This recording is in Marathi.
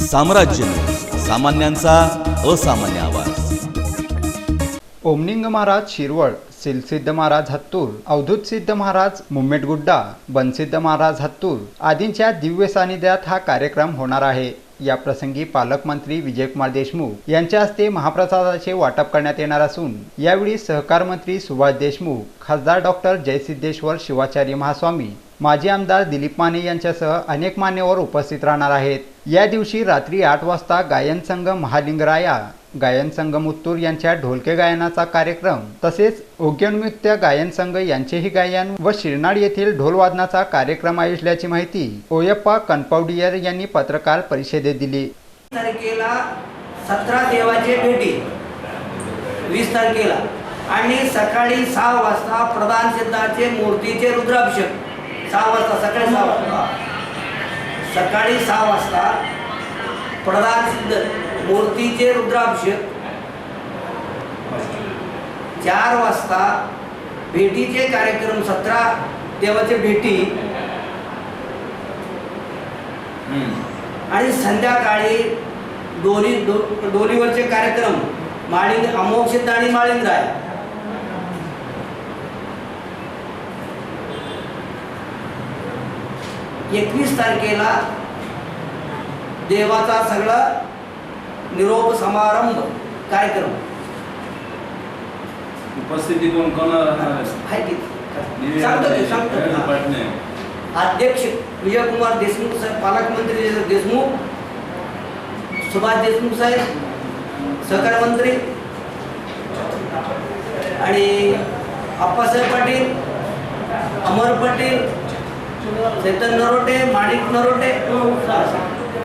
साम्राज्य न्यूज, सामान्यांचा असामान्य आवाज। ओमनिंग महाराज शिरवळ, सिलसिद्ध महाराज हत्तूर, अवधूत सिद्ध महाराज मुम्मेटगुड्डा, बनसिद्ध महाराज हत्तूर आदींच्या दिव्य सानिध्यात हा कार्यक्रम होणार आहे। या प्रसंगी पालकमंत्री विजयकुमार देशमुख यांच्या हस्ते महाप्रसादाचे वाटप करण्यात येणार असून यावेळी सहकार मंत्री सुभाष देशमुख, खासदार डॉक्टर जयसिद्धेश्वर शिवाचार्य महास्वामी, माजी आमदार दिलीप माने यांच्यासह अनेक मान्यवर उपस्थित राहणार आहेत। या दिवशी रात्री 8 वाजता गायन संघ महालिंगराया, गायन संघ मुत्तूर यांच्या ढोलके गायनाचा कार्यक्रम तसेच ओग्योन्मुक्त गायन संघ यांचेही गायन व शिरनाड येथील ढोल वादनाचा कार्यक्रम आयोजल्याची माहिती ओयप्पा कनपावडियर यांनी पत्रकार परिषदेत दिली। तारखेला 17 देवाचे भेटी, 20 तारखेला आणि सकाळी 6 वाजता प्रधान सिद्धाचे मूर्तीचे रुद्राभिषेक 6 वाजता, सकाळी 6 वाजता, सकाळी 6 वाजता प्रधान सिद्ध मूर्तीचे रुद्राभिषेक, 4 वाजता भेटीचे कार्यक्रम, 17 देवाचे भेटी आणि संध्याकाळी डोलीवरचे कार्यक्रम माळिंग अमोघ सिद्ध आणि माळिंगराय। एकवीस तारखेला देवाचा सगळा निरोप समारंभ कार्यक्रम। उपस्थिती कोण कोण आहे की सांगतो अध्यक्ष विजयकुमार देशमुख साहेब, पालकमंत्री देशमुख, सुभाष देशमुख साहेब, सहकार मंत्री आणि अप्पासाहेब पाटील, अमर पाटील, चैतन्य नरोटे, माणिक नरोटे,